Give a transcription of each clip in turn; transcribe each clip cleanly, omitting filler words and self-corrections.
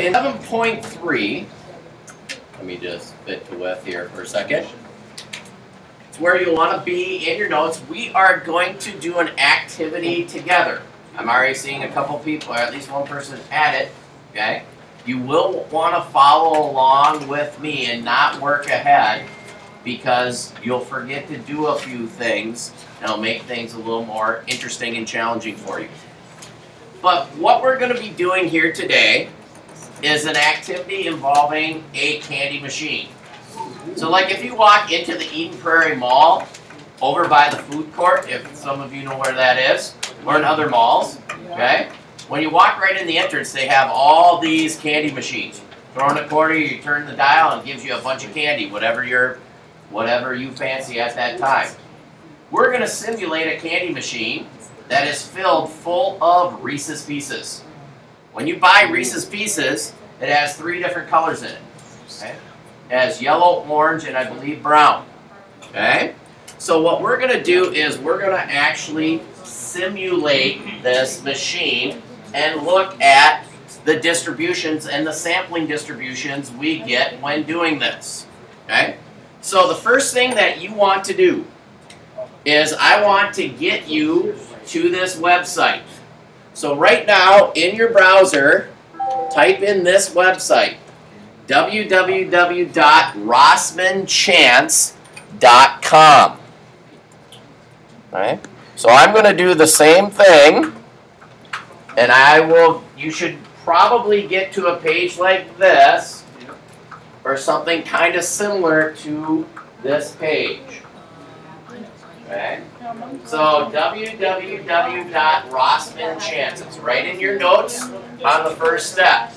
in 7.3, let me just fit to width here for a second. It's where you want to be in your notes. We are going to do an activity together. I'm already seeing a couple people, or at least one person at it, okay? You will want to follow along with me and not work ahead because you'll forget to do a few things and it'll make things a little more interesting and challenging for you. But what we're going to be doing here today is an activity involving a candy machine. So like if you walk into the Eden Prairie Mall over by the food court, if some of you know where that is, or in other malls, okay? When you walk right in the entrance, they have all these candy machines. Throw in a quarter, you turn the dial, and it gives you a bunch of candy, whatever you fancy at that time. We're going to simulate a candy machine that is filled full of Reese's Pieces. When you buy Reese's Pieces, it has 3 different colors in it. Okay? It has yellow, orange, and I believe brown. Okay? So what we're going to do is we're going to actually simulate this machine and look at the distributions and the sampling distributions we get when doing this. Okay? So the first thing that you want to do is I want to get you to this website. So right now in your browser, type in this website, www.rossmanchance.com. Right? So I'm going to do the same thing, and you should probably get to a page like this, or something kind of similar to this page. Okay? So www.rossmanchance. It's right in your notes on the first step.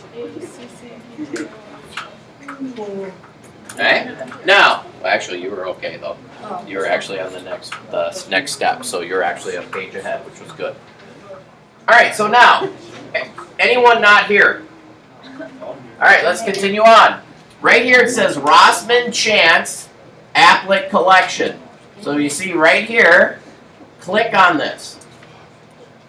Okay? Now, actually you were okay though. You were actually on the next step, so you're actually a page ahead, which was good. Alright, so now, anyone not here? Alright, let's continue on. Right here it says Rossman Chance Applet Collection. So you see right here, click on this.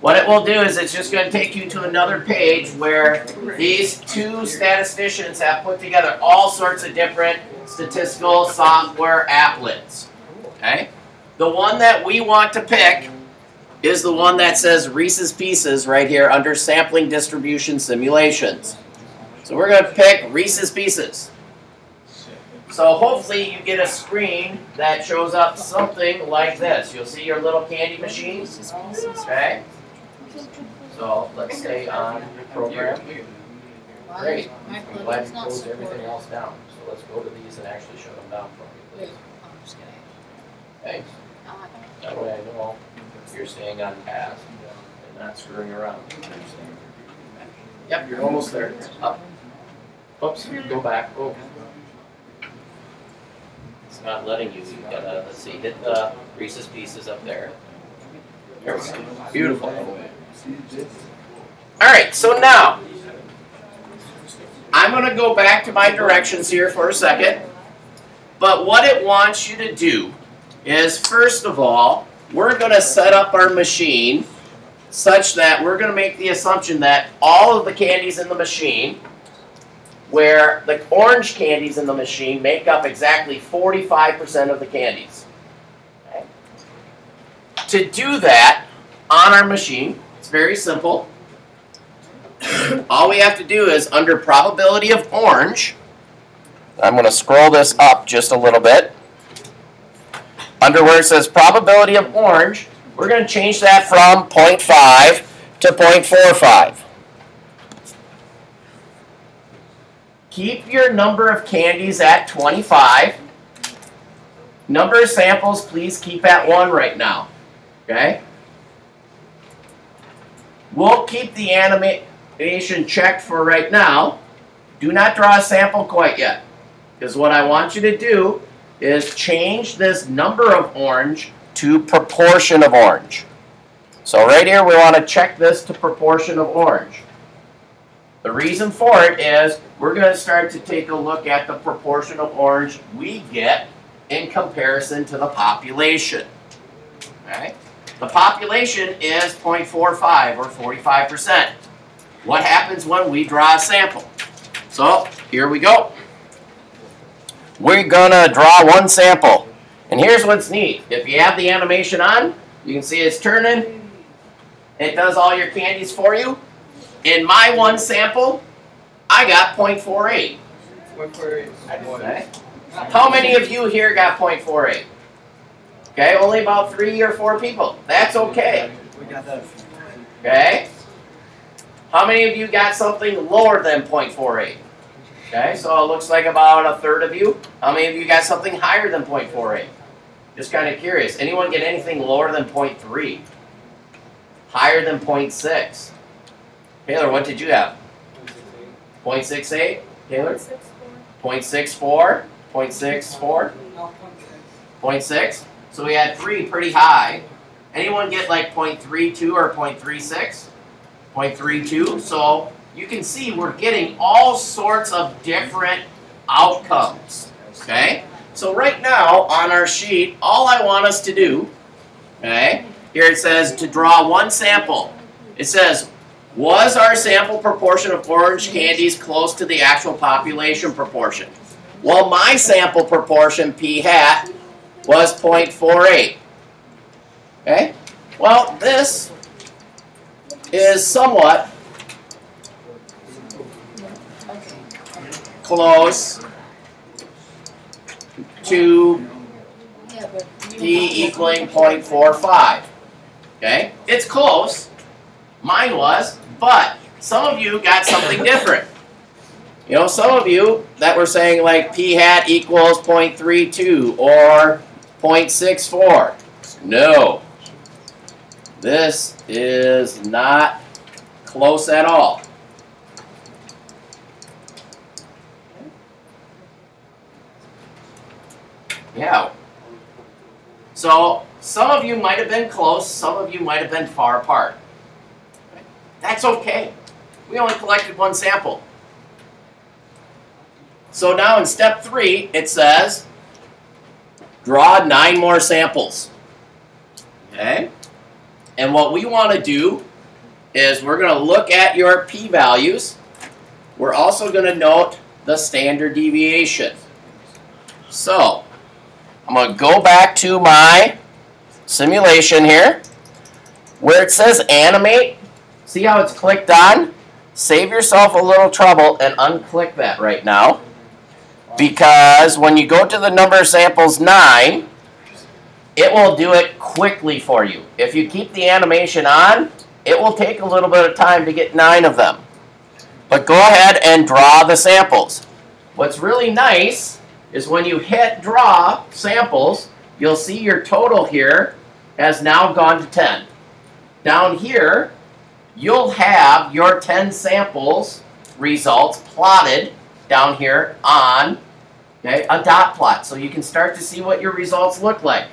What it will do is it's just going to take you to another page where these 2 statisticians have put together all sorts of different statistical software applets. Okay? The one that we want to pick is the one that says Reese's Pieces right here under Sampling Distribution Simulations. So we're going to pick Reese's Pieces. So hopefully you get a screen that shows up something like this. You'll see your little candy machine. Okay? So let's stay on your program. Great. I'm glad you closed everything else down. So let's go to these and actually shut them down for me, please. Thanks. That way I know you're staying on task and not screwing around. Yep, you're almost there. Up. Oops, go back. Oh. It's not letting you. You gotta, let's see, hit the Reese's Pieces up there. There we go. Beautiful. Alright, so now, I'm going to go back to my directions here for a second. But what it wants you to do is, first of all, we're going to set up our machine such that we're going to make the assumption that all of the candies in the machine, where the orange candies in the machine make up exactly 45% of the candies. Okay. To do that on our machine, it's very simple. All we have to do is, under probability of orange, I'm going to scroll this up just a little bit. Under where it says probability of orange, we're going to change that from 0.5 to 0.45. Keep your number of candies at 25. Number of samples, please keep at 1 right now. Okay? We'll keep the animation checked for right now. Do not draw a sample quite yet. Because what I want you to do is change this number of orange to proportion of orange. So right here we want to check this to proportion of orange. The reason for it is we're going to start to take a look at the proportion of orange we get in comparison to the population. Okay? The population is 0.45 or 45%. What happens when we draw a sample? So here we go. We're gonna draw one sample. And here's what's neat. If you have the animation on, you can see it's turning. It does all your candies for you. In my one sample, I got 0.48. Okay. How many of you here got 0.48? Okay, only about 3 or 4 people. That's okay. Okay. How many of you got something lower than 0.48? Okay, so it looks like about a third of you. How many of you got something higher than 0.48? Just kind of curious. Anyone get anything lower than 0.3? Higher than 0.6? Taylor, what did you have? 0.68? Taylor? 0.64? 0.64? 0.6? So we had 3 pretty high. Anyone get like 0.32 or 0.36? 0.32? So you can see we're getting all sorts of different outcomes. Okay? So right now on our sheet, all I want us to do, okay, here it says to draw one sample. It says, was our sample proportion of orange candies close to the actual population proportion? Well, my sample proportion, p hat, was 0.48. Okay? Well, this is somewhat close to d equaling 0.45. Okay? It's close. Mine was, but some of you got something different. You know, some of you that were saying like p hat equals 0.32 or 0.64. No. This is not close at all. Yeah. So some of you might have been close, some of you might have been far apart. That's okay. We only collected one sample. So now in step 3, it says, draw 9 more samples. Okay? And what we want to do is we're going to look at your p-values. We're also going to note the standard deviation. So, I'm going to go back to my simulation here, where it says animate. See how it's clicked on? Save yourself a little trouble and unclick that right now. Because when you go to the number of samples 9, it will do it quickly for you. If you keep the animation on, it will take a little bit of time to get 9 of them. But go ahead and draw the samples. What's really nice is when you hit draw samples, you'll see your total here has now gone to 10. Down here, you'll have your 10 samples results plotted down here on a dot plot. So you can start to see what your results look like.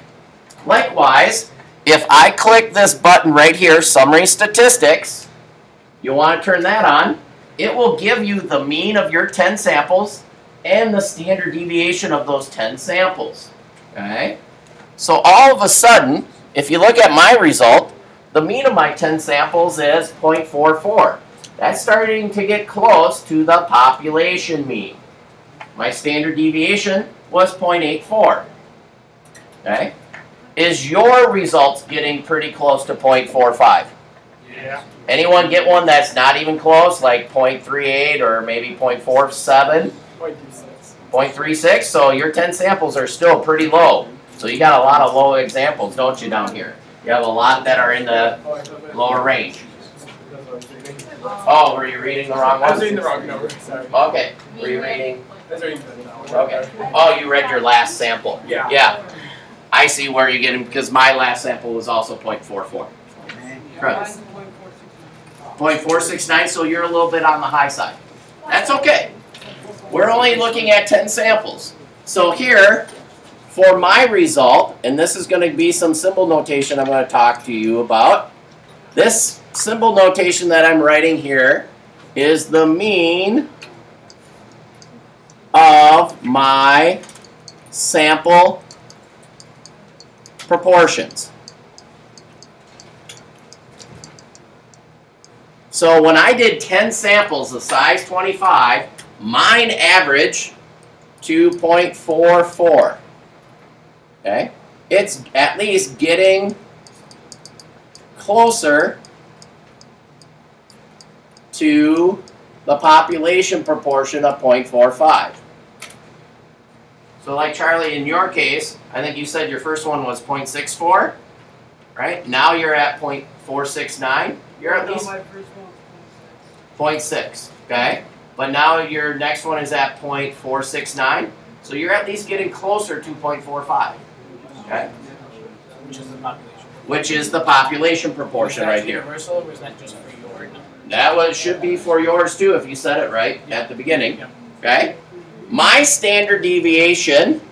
Likewise, if I click this button right here, Summary Statistics, you'll want to turn that on. It will give you the mean of your 10 samples and the standard deviation of those 10 samples. Okay? So all of a sudden, if you look at my result, the mean of my 10 samples is 0.44. That's starting to get close to the population mean. My standard deviation was 0.84. Okay? Is your results getting pretty close to 0.45? Yeah. Anyone get one that's not even close, like 0.38 or maybe 0.47? 0.36. 0.36? So your 10 samples are still pretty low. So you got a lot of low examples, don't you, down here? You have a lot that are in the lower range. Oh, were you reading the wrong one? I was reading the wrong number, sorry. Okay. Were you reading? I was reading the Okay. Oh, you read your last sample. Yeah. Yeah. I see where you're getting, because my last sample was also 0.44. Correct. 0.469, so you're a little bit on the high side. That's okay. We're only looking at 10 samples. So here, for my result, and this is going to be some symbol notation I'm going to talk to you about. This symbol notation that I'm writing here is the mean of my sample proportions. So when I did 10 samples of size 25, mine average to 0.44. Okay? It's at least getting closer to the population proportion of 0.45. So like Charlie, in your case, I think you said your first one was 0.64, right? Now you're at 0.469. You're at least 0.6, okay? But now your next one is at 0.469, so you're at least getting closer to 0.45, okay? Which is the population proportion right here. Universal, or was that just for your number? That should be for yours too if you said it right at the beginning, okay? My standard deviation,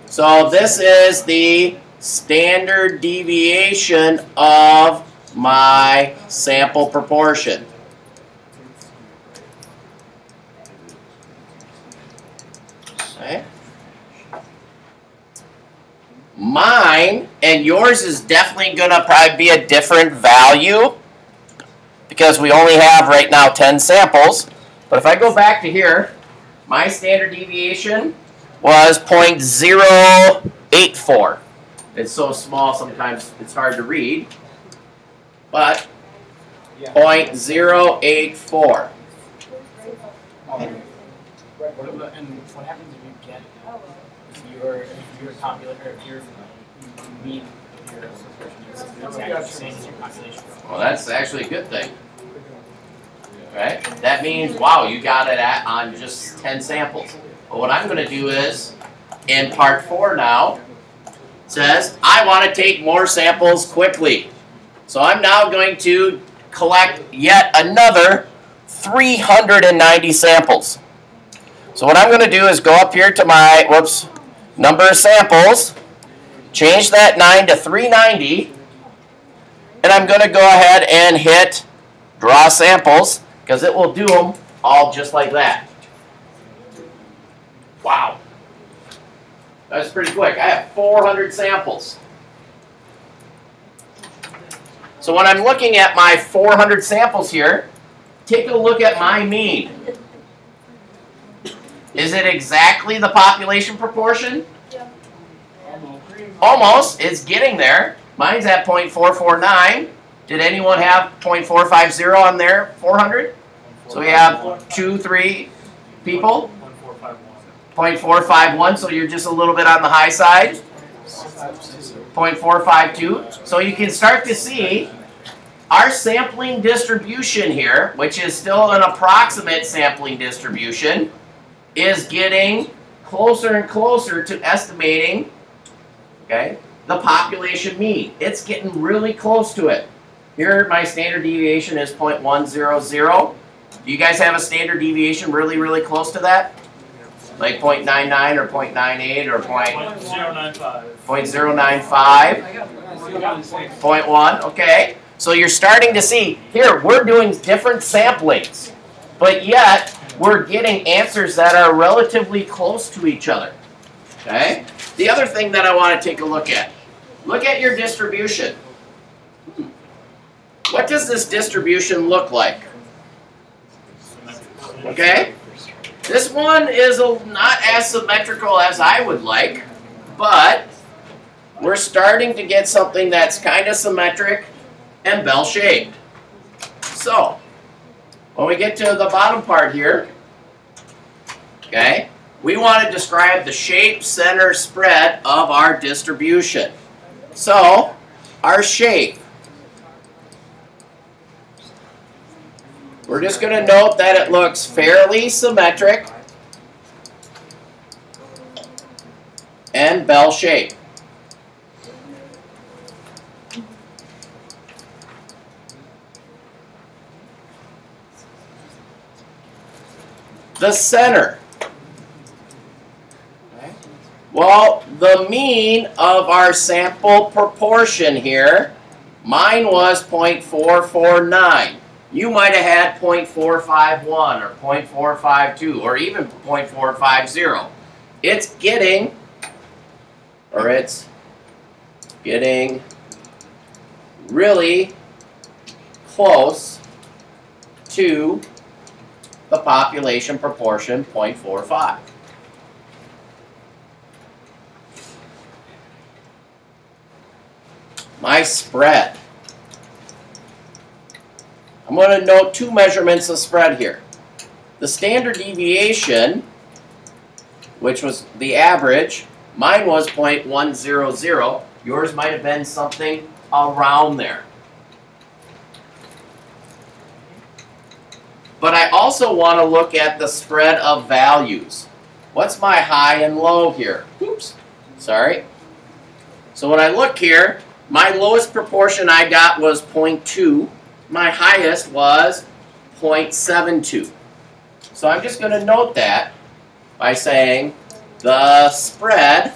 so this is the standard deviation of my sample proportion. Okay. Mine and yours is definitely going to probably be a different value because we only have right now 10 samples. But if I go back to here, my standard deviation was 0.084. It's so small sometimes it's hard to read, but 0.084. And what happens if you get your popular or if your mean of your proportion is exactly the same as your population? Well, that's actually a good thing. Right? That means, wow, you got it on just 10 samples. But what I'm going to do is, in part 4 now, says, I want to take more samples quickly. So I'm now going to collect yet another 390 samples. So what I'm going to do is go up here to my, number of samples, change that 9 to 390, and I'm going to go ahead and hit draw samples, because it will do them all just like that. Wow. That's pretty quick. I have 400 samples. So when I'm looking at my 400 samples here, take a look at my mean. Is it exactly the population proportion? Yeah. Almost. It's getting there. Mine's at 0.449. Did anyone have 0.450 on their 400? So we have 2, 3 people. 0.451, so you're just a little bit on the high side. 0.452. So you can start to see our sampling distribution here, which is still an approximate sampling distribution, is getting closer and closer to estimating, okay, the population mean. It's getting really close to it. Here, my standard deviation is 0.100. Do you guys have a standard deviation really, really close to that? Like 0.99 or 0.98 or 0.095? 0.1, okay. So you're starting to see, here, we're doing different samplings, but yet we're getting answers that are relatively close to each other, okay? The other thing that I want to take a look at your distribution. What does this distribution look like? Okay? This one is not as symmetrical as I would like, but we're starting to get something that's kind of symmetric and bell-shaped. So, when we get to the bottom part here, okay, we want to describe the shape, center, spread of our distribution. So, our shape. We're just going to note that it looks fairly symmetric and bell-shaped. The center. Well, the mean of our sample proportion here, mine was 0.449. You might have had 0.451 or 0.452 or even 0.450. It's getting really close to the population proportion 0.45. My spread. I'm going to note two measurements of spread here. The standard deviation, which was the average, mine was 0.100. Yours might have been something around there. But I also want to look at the spread of values. What's my high and low here? Oops, sorry. So when I look here, my lowest proportion I got was 0.2. My highest was 0.72. So I'm just going to note that by saying the spread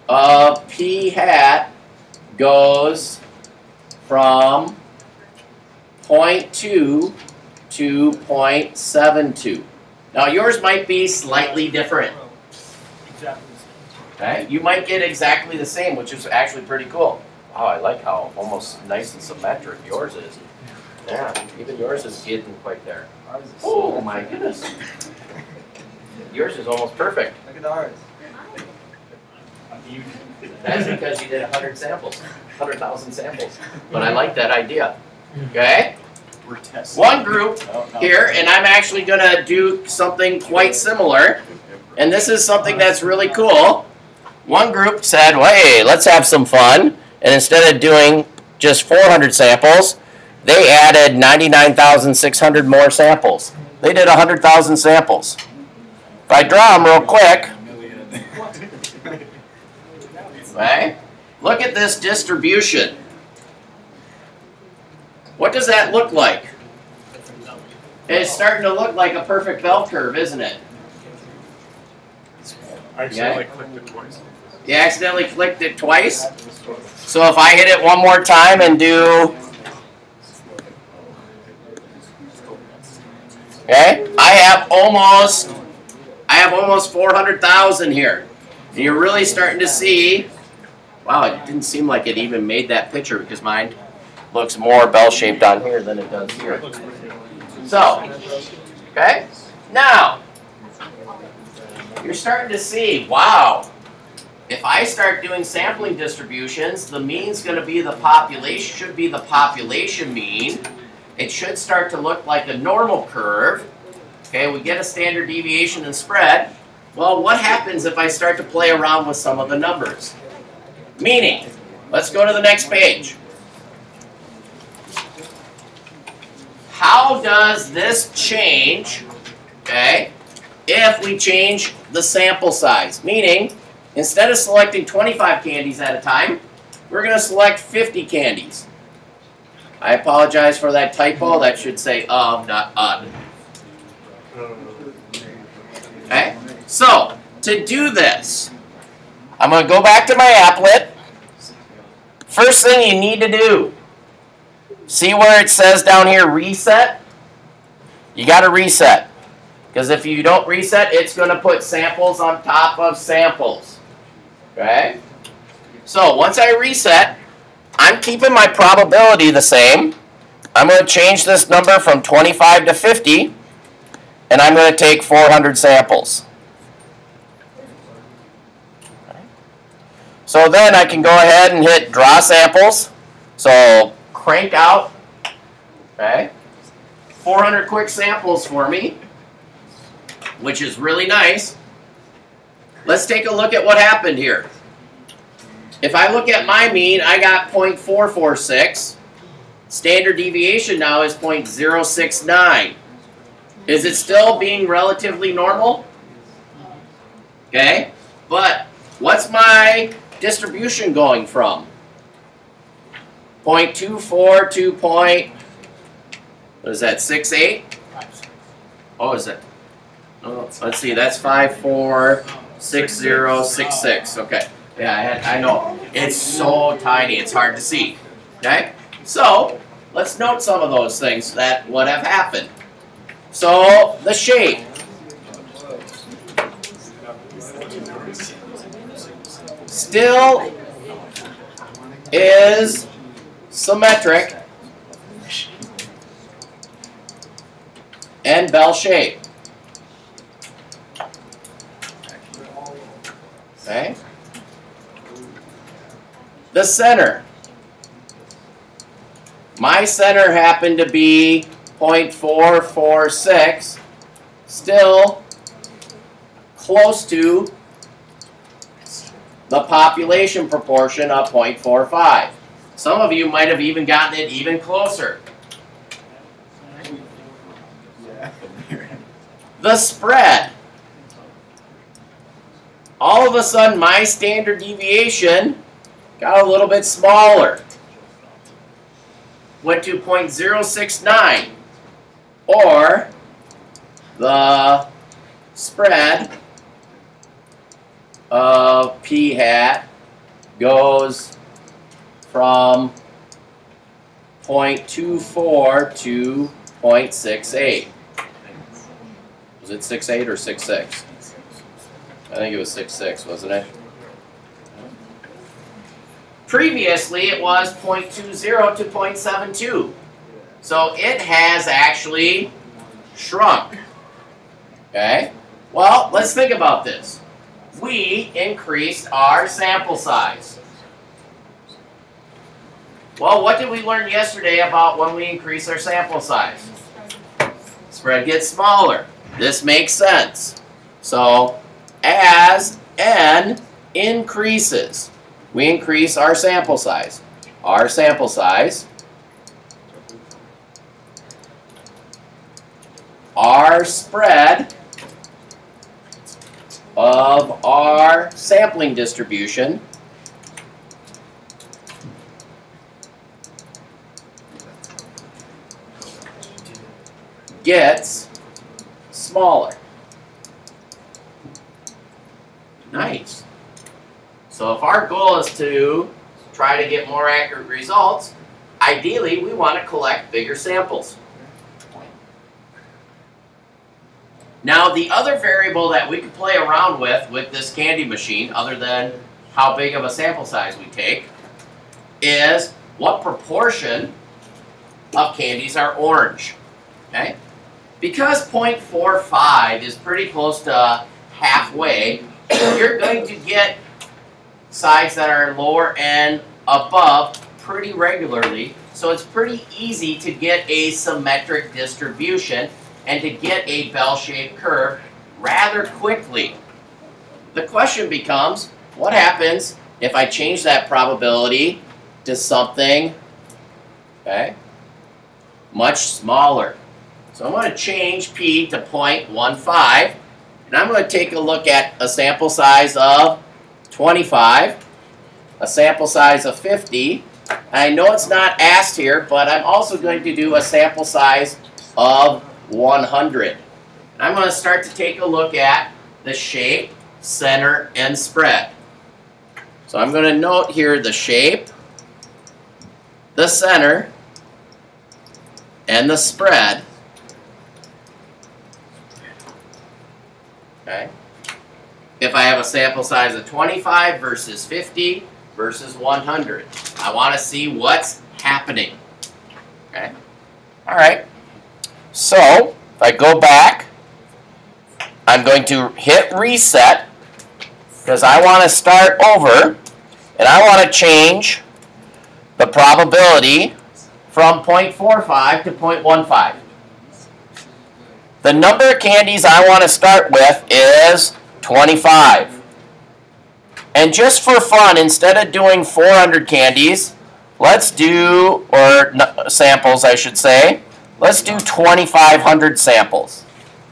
of p hat goes from 0.2 to 0.72. Now yours might be slightly different. Exactly. Okay? You might get exactly the same, which is actually pretty cool. Wow, I like how almost nice and symmetric yours is. Yeah, even yours is getting quite there. Oh my goodness. Yours is almost perfect. Look at ours. That's because you did 100 samples, 100,000 samples. But I like that idea. Okay? We're testing. One group here, and I'm actually going to do something quite similar. And this is something that's really cool. One group said, well, hey, let's have some fun. And instead of doing just 400 samples, they added 99,600 more samples. They did 100,000 samples. If I draw them real quick, okay, look at this distribution. What does that look like? It's starting to look like a perfect bell curve, isn't it? I accidentally clicked it twice. You accidentally clicked it twice? So if I hit it one more time and do... Okay, I have almost 400,000 here. And you're really starting to see... Wow, it didn't seem like it even made that picture because mine looks more bell-shaped on here than it does here. So, okay, now, you're starting to see, wow, if I start doing sampling distributions, the mean's going to be the population, should be the population mean. It should start to look like a normal curve. Okay, we get a standard deviation and spread. Well, what happens if I start to play around with some of the numbers? Meaning, let's go to the next page. How does this change, okay, if we change the sample size? Meaning, instead of selecting 25 candies at a time, we're going to select 50 candies. I apologize for that typo. That should say of, not ud. Okay? So, to do this, I'm going to go back to my applet. First thing you need to do, see where it says down here, reset? You got to reset. Because if you don't reset, it's going to put samples on top of samples. Okay? So, once I reset, I'm keeping my probability the same. I'm going to change this number from 25 to 50, and I'm going to take 400 samples. Okay. So then I can go ahead and hit draw samples. So crank out, okay, 400 quick samples for me, which is really nice. Let's take a look at what happened here. If I look at my mean, I got 0.446. Standard deviation now is 0.069. Is it still being relatively normal? Okay, but what's my distribution going from? 0.24 to what is that, 6.8? Oh, is it? Oh, let's see, that's 546066. Okay. Yeah, I know. It's so tiny, it's hard to see. Okay? So, let's note some of those things that would have happened. So, the shape. Still is symmetric. and bell shape. Okay? The center. My center happened to be 0.446, still close to the population proportion of 0.45. Some of you might have even gotten it even closer. The spread. All of a sudden, my standard deviation got a little bit smaller. Went to 0.069, or the spread of p hat goes from 0.24 to 0.68. Was it 6.8 or 6.6? I think it was 6.6, wasn't it? Previously, it was 0.20 to 0.72. So it has actually shrunk. Okay? Well, let's think about this. We increased our sample size. Well, what did we learn yesterday about when we increase our sample size? Spread gets smaller. This makes sense. So, as n increases, we increase our sample size. Our sample size, our spread of our sampling distribution gets smaller. Nice. So if our goal is to try to get more accurate results, ideally we want to collect bigger samples. Now the other variable that we could play around with this candy machine, other than how big of a sample size we take, is what proportion of candies are orange. Okay? Because 0.45 is pretty close to halfway, you're going to get sides that are lower and above pretty regularly. So it's pretty easy to get a symmetric distribution and to get a bell-shaped curve rather quickly. The question becomes, what happens if I change that probability to something, okay, much smaller? So I'm going to change p to 0.15, and I'm going to take a look at a sample size of 25, a sample size of 50. I know it's not asked here, but I'm also going to do a sample size of 100. And I'm going to start to take a look at the shape, center, and spread. So I'm going to note here the shape, the center, and the spread. Okay. If I have a sample size of 25 versus 50 versus 100, I want to see what's happening. Okay. All right. So if I go back, I'm going to hit reset because I want to start over, and I want to change the probability from 0.45 to 0.15. The number of candies I want to start with is 25. And just for fun, instead of doing 400 candies, let's do, or samples I should say, let's do 2,500 samples.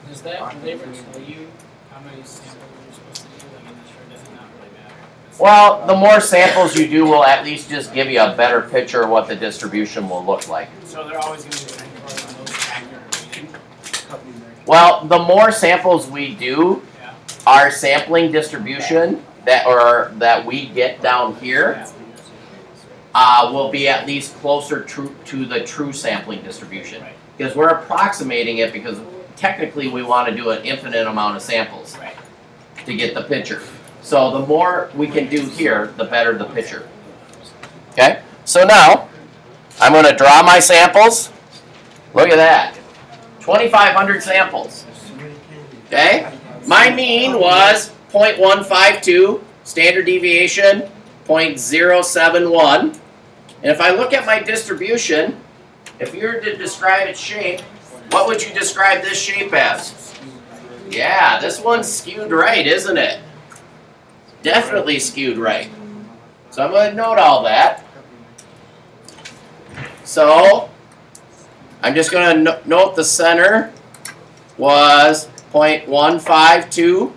Does that flavor tell you how many samples you're supposed to do? Like, I'm sure does it not really matter? Well, the more samples you do will at least just give you a better picture of what the distribution will look like. So they're always going to be on the most accurate reading? Well, the more samples we do, our sampling distribution that we get down here will be at least closer to the true sampling distribution. Right. Because we're approximating it because technically we want to do an infinite amount of samples to get the picture. So the more we can do here, the better the picture. Okay? So now, I'm going to draw my samples. Look at that. 2,500 samples. Okay? My mean was 0.152, standard deviation 0.071. And if I look at my distribution, if you were to describe its shape, what would you describe this shape as? Yeah, this one's skewed right, isn't it? Definitely skewed right. So I'm going to note all that. So I'm just going to note the center was 0.152.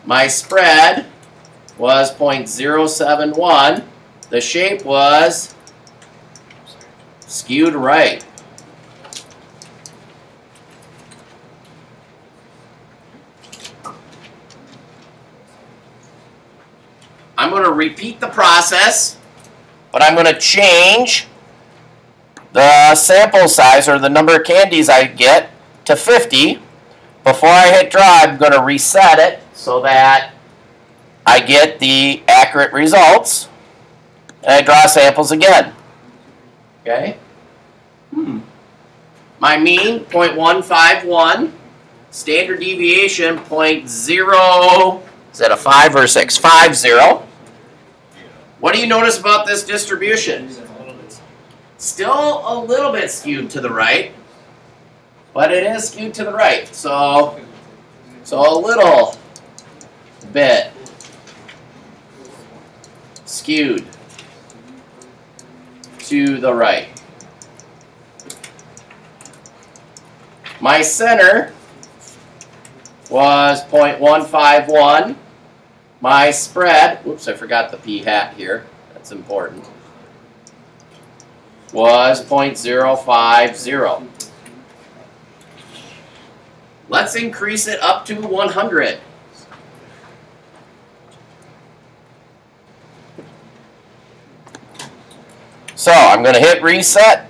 My spread was 0.071. The shape was skewed right. I'm going to repeat the process, but I'm going to change the sample size, or the number of candies I get, to 50. Before I hit draw, I'm going to reset it so that I get the accurate results. And I draw samples again. Okay? My mean, 0.151. Standard deviation, 0.0. Is that a 5 or a 6? 50. What do you notice about this distribution? Still a little bit skewed to the right, but it is skewed to the right. So a little bit skewed to the right. My center was 0.151. My spread, whoops, I forgot the p hat here. That's important. Was 0.050. Let's increase it up to 100. So I'm going to hit reset,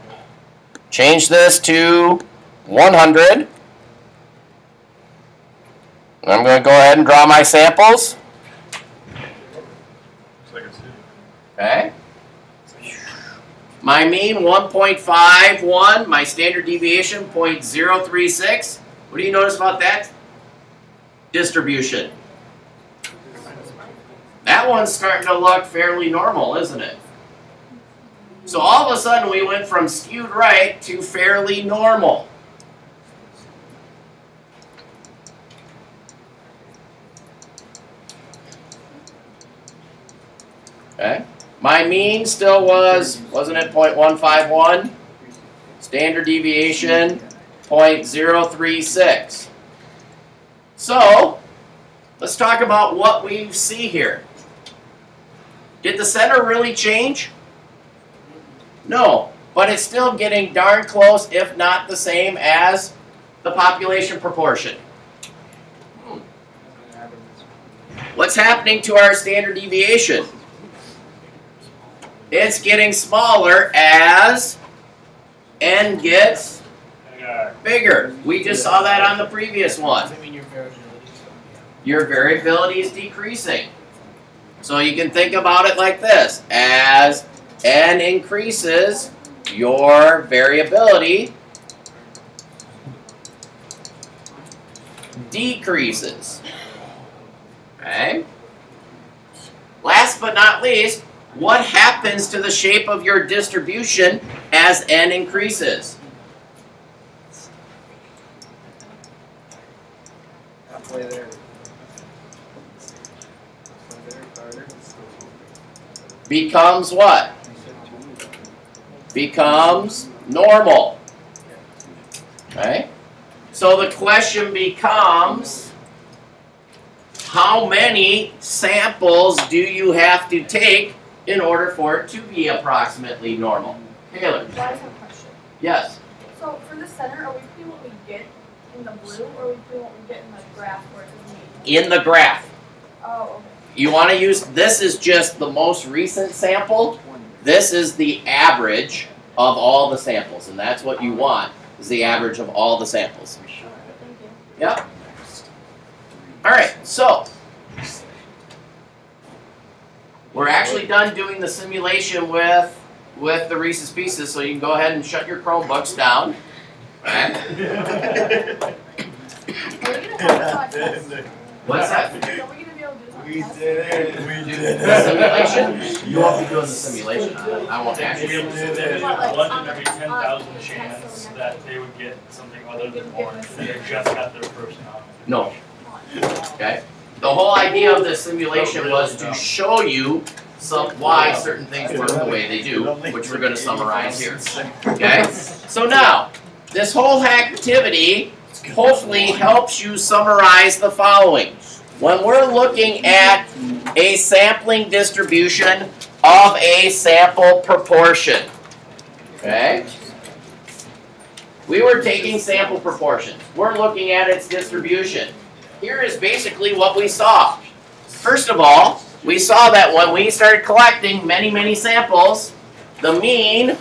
change this to 100. And I'm going to go ahead and draw my samples. Okay. My mean, 1.51. My standard deviation, 0.036. What do you notice about that distribution? That one's starting to look fairly normal, isn't it? So all of a sudden we went from skewed right to fairly normal. Okay. My mean still wasn't it 0.151? Standard deviation, 0.036. So, let's talk about what we see here. Did the center really change? No, but it's still getting darn close, if not the same as the population proportion. What's happening to our standard deviation? It's getting smaller as n gets bigger. We just saw that on the previous one. Your variability is decreasing. So you can think about it like this. As n increases, your variability decreases. Okay? Last but not least, what happens to the shape of your distribution as n increases? Halfway there. Becomes what? Becomes normal. Okay? So the question becomes, how many samples do you have to take in order for it to be approximately normal? Taylor? I have a question. Yes. So for the center, are we putting what we get in the blue, or are we putting what we get in the graph where it says mean? In the graph. Oh, okay. You want to use, this is just the most recent sample. This is the average of all the samples, and that's what you want, is the average of all the samples. Thank you. Yep. All right, so we're actually done doing the simulation with the Reese's Pieces, so you can go ahead and shut your Chromebooks down. Right? Are we gonna have to test? What's that? Are we gonna be able to do We some tests? did it. We did The it. simulation? You won't be doing the simulation on it. I won't We actually. did it. One in every 10,000 chance that they would get something other than orange. They just got their first No. Okay? The whole idea of the simulation was to show you why certain things work the way they do, which we're going to summarize here. Okay? So now, this whole activity hopefully helps you summarize the following. When we're looking at a sampling distribution of a sample proportion, okay? We were taking sample proportions. We're looking at its distribution. Here is basically what we saw. First of all, we saw that when we started collecting many, many samples, the mean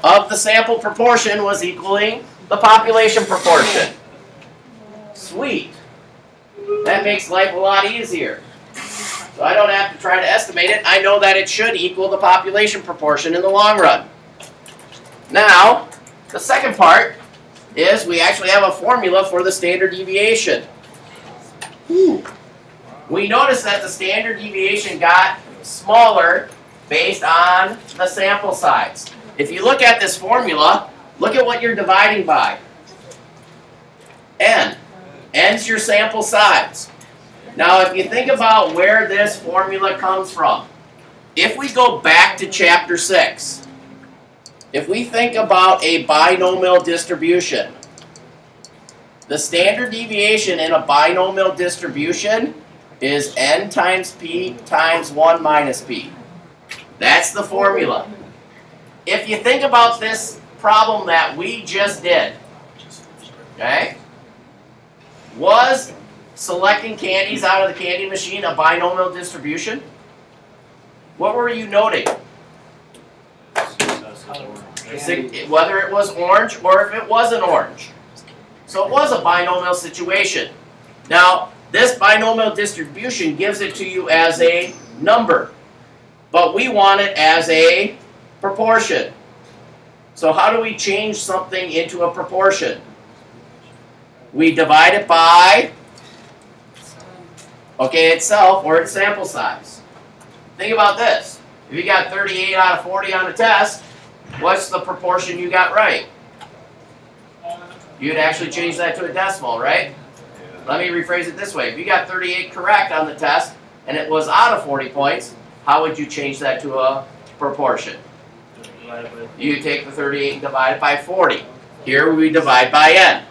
of the sample proportion was equaling the population proportion. Sweet. That makes life a lot easier. So I don't have to try to estimate it. I know that it should equal the population proportion in the long run. Now, the second part is we actually have a formula for the standard deviation. We notice that the standard deviation got smaller based on the sample size. If you look at this formula, look at what you're dividing by. N. N's your sample size. Now, if you think about where this formula comes from, if we go back to Chapter 6, if we think about a binomial distribution, the standard deviation in a binomial distribution is n times p times 1 minus p. That's the formula. If you think about this problem that we just did, okay, was selecting candies out of the candy machine a binomial distribution? What were you noting? Whether it was orange or if it wasn't orange. So it was a binomial situation. Now, this binomial distribution gives it to you as a number, but we want it as a proportion. So how do we change something into a proportion? We divide it by, itself or its sample size. Think about this. If you got 38 out of 40 on the test, what's the proportion you got right? You'd actually change that to a decimal, right? Let me rephrase it this way. If you got 38 correct on the test and it was out of 40 points, how would you change that to a proportion? You take the 38 and divide it by 40. Here we divide by n.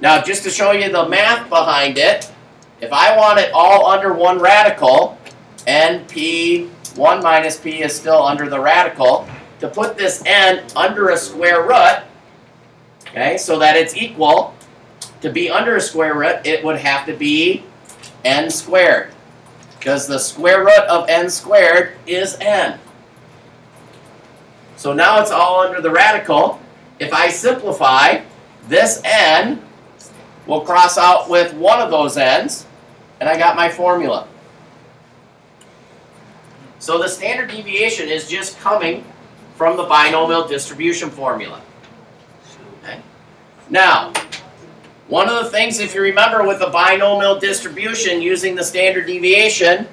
Now, just to show you the math behind it, if I want it all under one radical, np 1 minus p is still under the radical, to put this n under a square root, okay, so that it's equal, to be under a square root, it would have to be n squared, because the square root of n squared is n. So now it's all under the radical. If I simplify, this n will cross out with one of those n's, and I got my formula. So the standard deviation is just coming from the binomial distribution formula. Okay. Now, one of the things, if you remember with the binomial distribution using the standard deviation,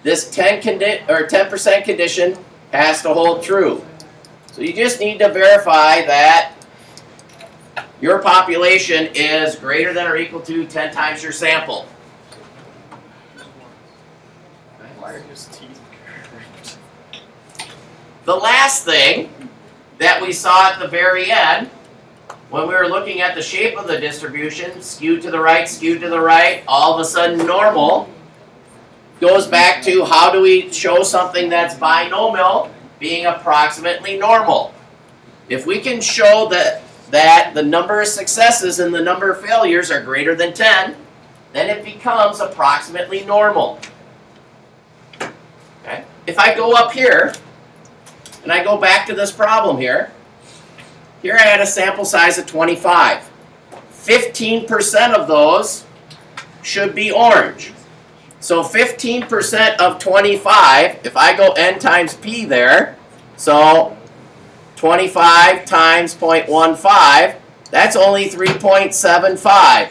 this 10% condition has to hold true. So you just need to verify that your population is greater than or equal to 10 times your sample. Why are his teeth curved? The last thing that we saw at the very end, when we were looking at the shape of the distribution, skewed to the right, all of a sudden normal, goes back to how do we show something that's binomial being approximately normal. If we can show that the number of successes and the number of failures are greater than 10, then it becomes approximately normal. Okay? If I go up here, and I go back to this problem here, here I had a sample size of 25. 15% of those should be orange. So 15% of 25, if I go n times p there, so 25 times 0.15, That's only 3.75.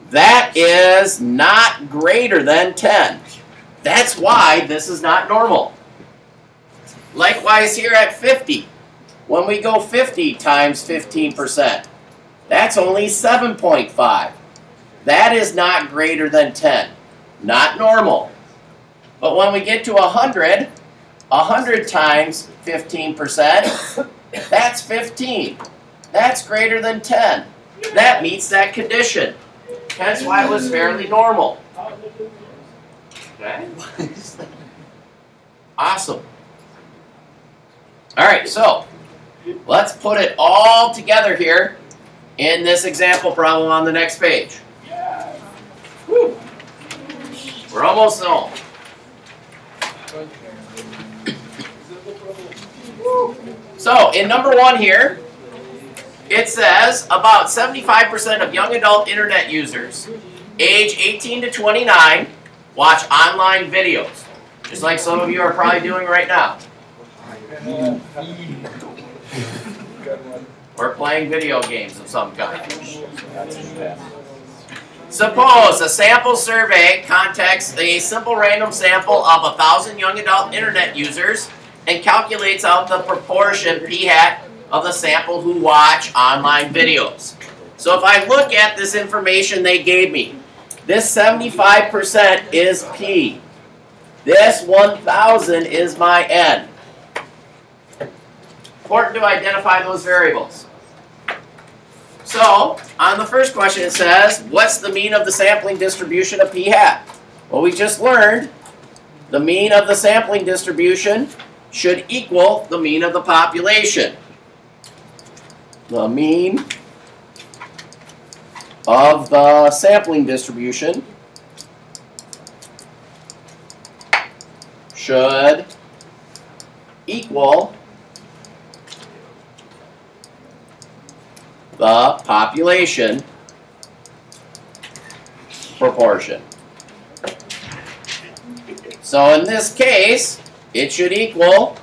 That is not greater than 10. That's why this is not normal. Likewise here at 50. When we go 50 times 15%, that's only 7.5. That is not greater than 10. Not normal. But when we get to 100, 100 times 15%, that's 15. That's greater than 10. That meets that condition. Hence why it was fairly normal. Okay? Awesome. Alright, so let's put it all together here in this example problem on the next page. Whew. We're almost home. So, in number 1 here, it says about 75% of young adult internet users, age 18 to 29, watch online videos. Just like some of you are probably doing right now. Or playing video games of some kind. Suppose a sample survey contacts a simple random sample of 1,000 young adult internet users and calculates out the proportion p hat of the sample who watch online videos. So if I look at this information they gave me, this 75% is p. This 1,000 is my n. Important to identify those variables. So, on the first question it says, what's the mean of the sampling distribution of p hat? Well, we just learned the mean of the sampling distribution should equal the mean of the population. The mean of the sampling distribution should equal the population proportion. So in this case, it should equal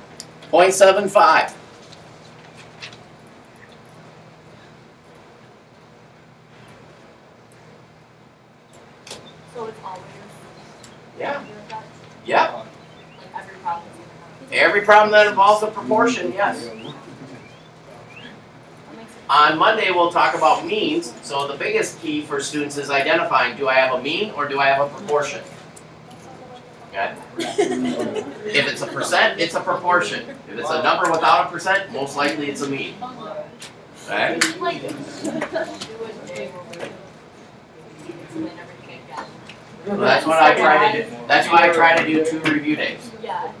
0.75. So it's always. Yeah. Yep. Like every problem. Every problem that involves a proportion, yes. On Monday, we'll talk about means. So the biggest key for students is identifying, do I have a mean or do I have a proportion? Okay? If it's a percent, it's a proportion. If it's a number without a percent, most likely it's a mean. Okay? So that's what I try to do. That's why I try to do 2 review days. Yeah.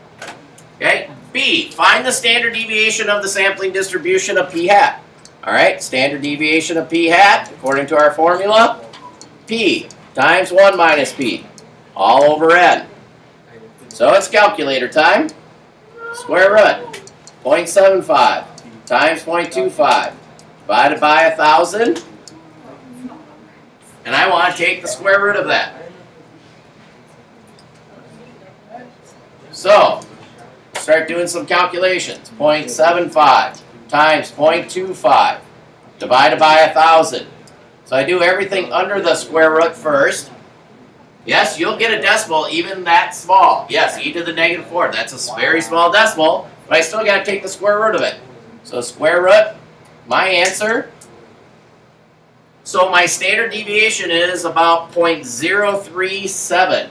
Okay? B, find the standard deviation of the sampling distribution of p hat. Alright, standard deviation of p hat, according to our formula, p times 1 minus p, all over n. So it's calculator time. Square root, 0.75 times 0.25, divided by 1,000. And I want to take the square root of that. So, start doing some calculations. 0.75 times 0.25 divided by 1,000. So I do everything under the square root first. Yes, you'll get a decimal even that small. Yes, e to the negative 4. That's a very small decimal, but I still got to take the square root of it. So square root, my answer. So my standard deviation is about 0.037.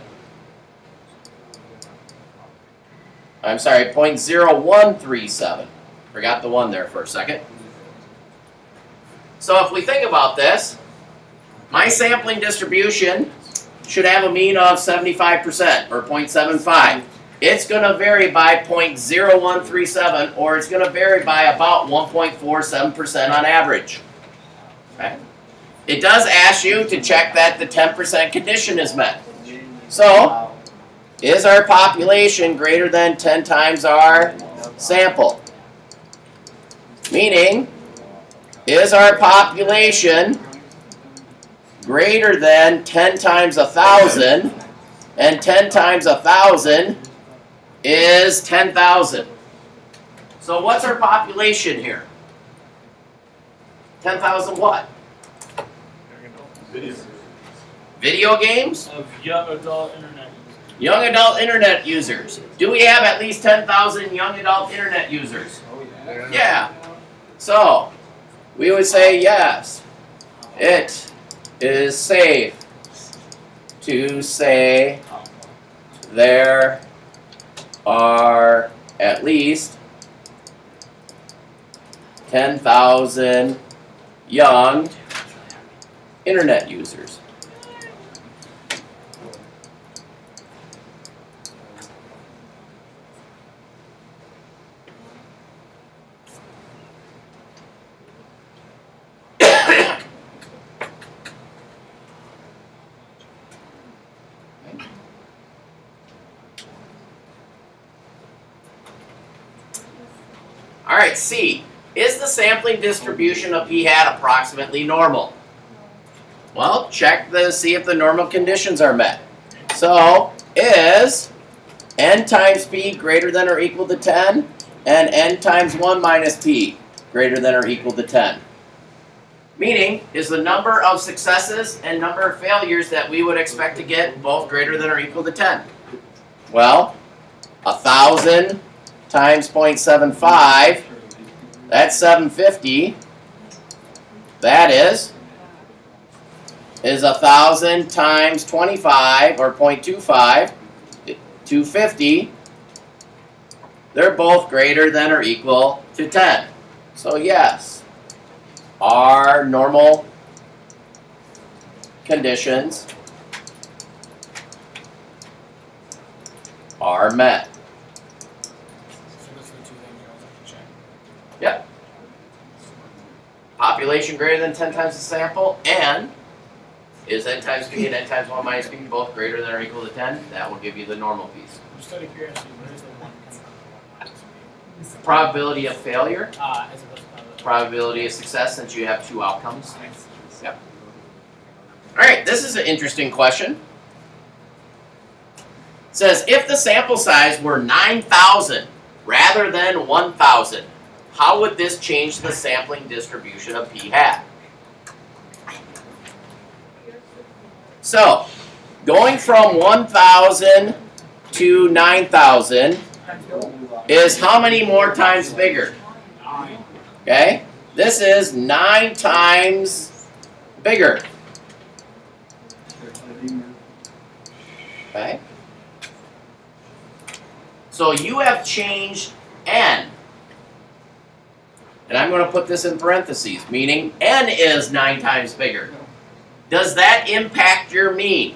I'm sorry, 0.0137. Forgot the 1 there for a second. So if we think about this, my sampling distribution should have a mean of 75% or 0.75. It's going to vary by 0.0137 or it's going to vary by about 1.47% on average. Okay? It does ask you to check that the 10% condition is met. So, is our population greater than 10 times our sample? Meaning, is our population greater than 10 times 1,000, and 10 times 1,000 is 10,000. So what's our population here? 10,000 what? Video games? Of young adult internet users. Young adult internet users. Do we have at least 10,000 young adult internet users? Yeah. So, we would say yes. It is safe to say there are at least 10,000 young internet users. All right, C. Is the sampling distribution of p hat approximately normal? Well, check to see if the normal conditions are met. So, is n times p greater than or equal to 10 and n times 1 minus p greater than or equal to 10? Meaning, is the number of successes and number of failures that we would expect to get both greater than or equal to 10? Well, 1,000 times 0.75, that's 750. That is 1,000 times 25, or 0.25, 250. They're both greater than or equal to 10. So yes, our normal conditions are met. So those are the two things you always have to check. Yep. Population greater than 10 times the sample, and is n times p and n times 1 minus p both greater than or equal to 10? That will give you the normal piece. Just out of curiosity, what is the one coming from? Probability of failure, As opposed to probability of success, since you have two outcomes. Yep. All right, this is an interesting question. It says, if the sample size were 9,000 rather than 1,000, how would this change the sampling distribution of p hat? So, going from 1,000 to 9,000 is how many more times bigger? Okay? This is 9 times bigger. Okay? So you have changed n. And I'm going to put this in parentheses, meaning n is 9 times bigger. Does that impact your mean?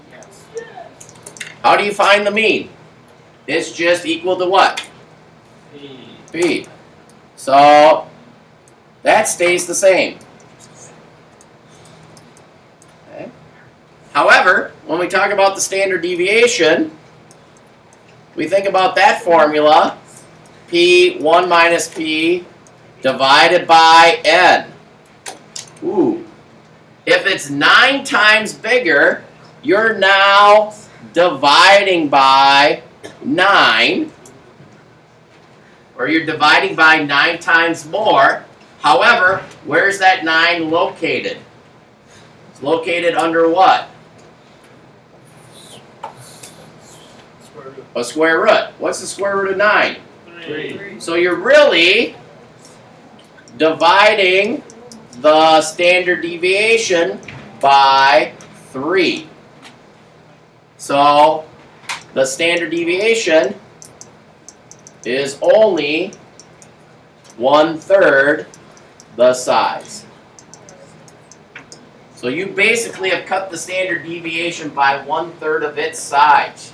Yes. How do you find the mean? It's just equal to what? P. So that stays the same. Okay. However, when we talk about the standard deviation, we think about that formula, P, 1 minus P, divided by N. Ooh. If it's 9 times bigger, you're now dividing by 9, or you're dividing by 9 times more. However, where's that 9 located? It's located under what? Square root. A square root. What's the square root of 9? 3. So you're really dividing the standard deviation by 3. So the standard deviation is only 1/3 the size. So you basically have cut the standard deviation by 1/3 of its size.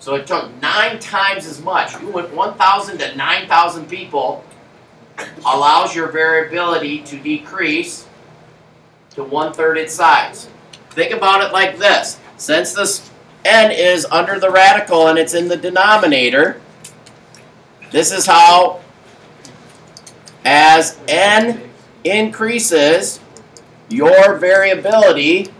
So it took 9 times as much. You went 1,000 to 9,000 people, allows your variability to decrease to 1/3 its size. Think about it like this. Since this n is under the radical and it's in the denominator, this is how, as n increases, your variability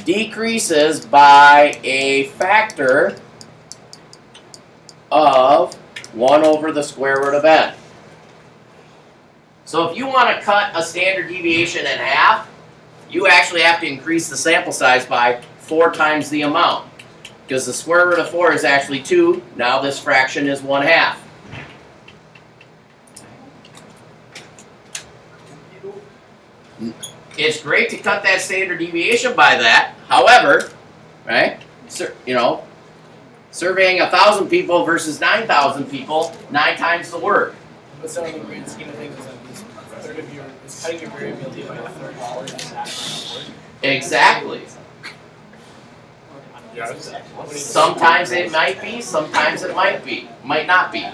decreases by a factor of 1 over the square root of n. So if you want to cut a standard deviation in half, you actually have to increase the sample size by 4 times the amount. Because the square root of 4 is actually 2, now this fraction is 1/2. It's great to cut that standard deviation by that. However, right, surveying 1,000 people versus 9,000 people, 9 times the work. But so in the grand scheme of things, is that this third of your, is cutting your variability by a third of work is that amount of work? Exactly. Yes. Sometimes it might be, sometimes it might not be.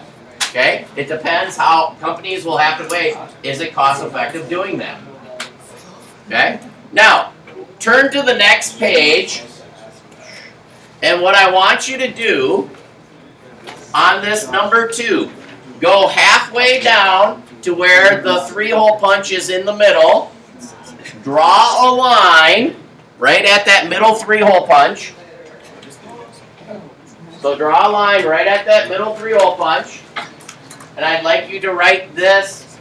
Okay? It depends how companies will have to weigh, is it cost effective doing that? Okay? Now, turn to the next page, and what I want you to do on this number 2, go halfway down to where the 3-hole punch is in the middle, draw a line right at that middle 3-hole punch. So draw a line right at that middle 3-hole punch, and I'd like you to write this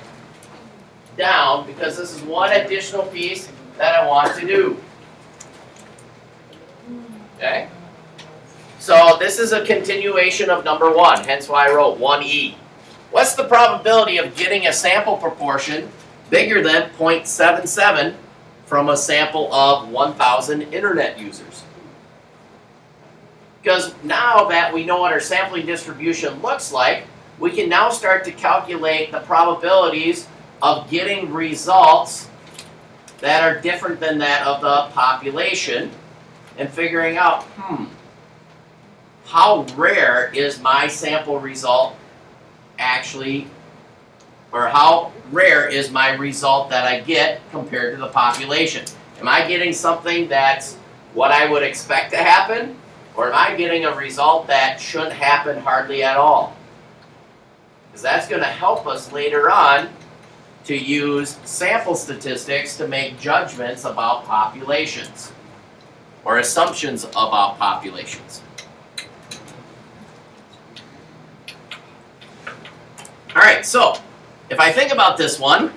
down because this is one additional piece that I want to do. Okay? So this is a continuation of number 1, hence why I wrote 1e. What's the probability of getting a sample proportion bigger than 0.77 from a sample of 1,000 internet users? Because now that we know what our sampling distribution looks like, we can now start to calculate the probabilities of getting results that are different than that of the population and figuring out, how rare is my sample result actually, or how rare is my result that I get compared to the population? Am I getting something that's what I would expect to happen, or am I getting a result that shouldn't happen hardly at all? Because that's going to help us later on to use sample statistics to make judgments about populations or assumptions about populations. All right, so if I think about this one,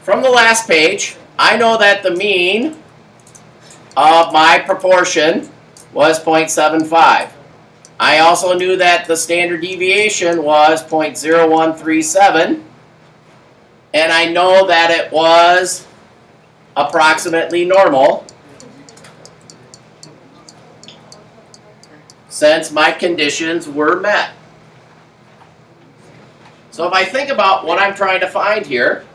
from the last page, I know that the mean of my proportion was 0.75. I also knew that the standard deviation was 0.0137, and I know that it was approximately normal since my conditions were met. So if I think about what I'm trying to find here,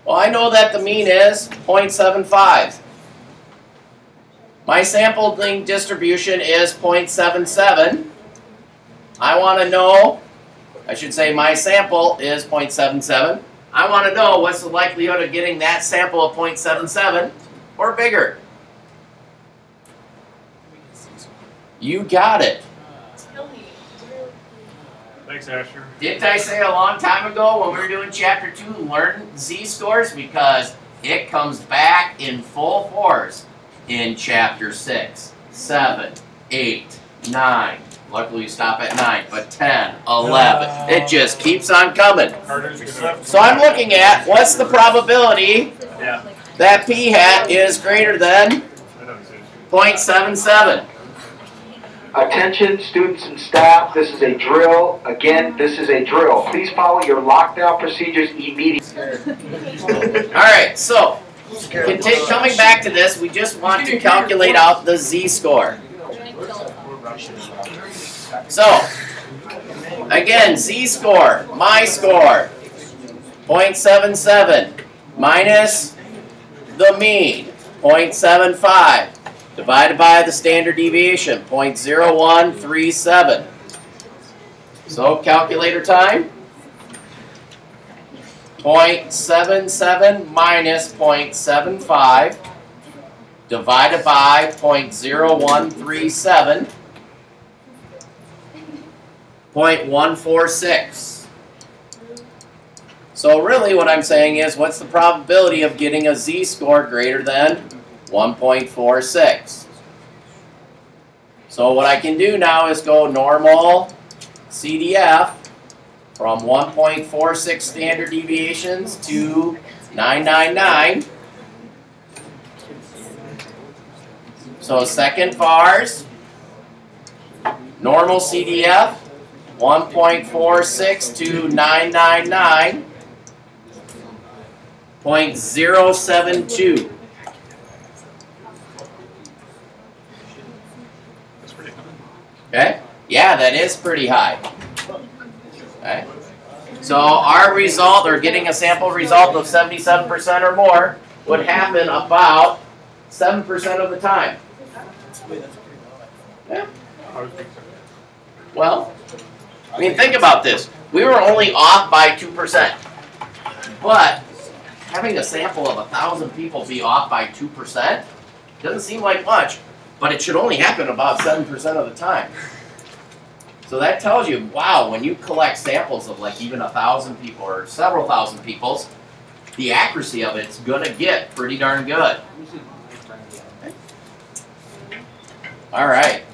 well, I know that the mean is 0.75. My sampling distribution is 0.77. I want to know, I should say my sample is 0.77. I want to know what's the likelihood of getting that sample of 0.77 or bigger. You got it. Thanks, Asher. Didn't I say a long time ago when we were doing Chapter 2, learn z-scores? Because it comes back in full force in Chapter 6, 7, 8, 9. Luckily, you stop at 9, but 10, 11. It just keeps on coming. So I'm looking at what's the probability that p hat is greater than 0.77. Attention, students and staff, this is a drill. Again, this is a drill. Please follow your lockdown procedures immediately. Alright, so, coming back to this, we just want to calculate out the z-score. So, again, z-score, my score, 0.77 minus the mean, 0.75. Divided by the standard deviation, 0.0137. So, calculator time. 0.77 minus 0.75 divided by 0.0137, 0.146. So really what I'm saying is, what's the probability of getting a z-score greater than 1.46. So what I can do now is go normal CDF from 1.46 standard deviations to 999. So second VARS, normal CDF, 1.46 to 999.072. Okay? Yeah, that is pretty high. Okay? So our result, or getting a sample result of 77% or more, would happen about 7% of the time. Yeah. Well, I mean, think about this. We were only off by 2%. But having a sample of 1,000 people be off by 2% doesn't seem like much, but it should only happen about 7% of the time. So that tells you, wow, when you collect samples of like even 1,000 people or several thousand people's, the accuracy of it's gonna get pretty darn good. All right.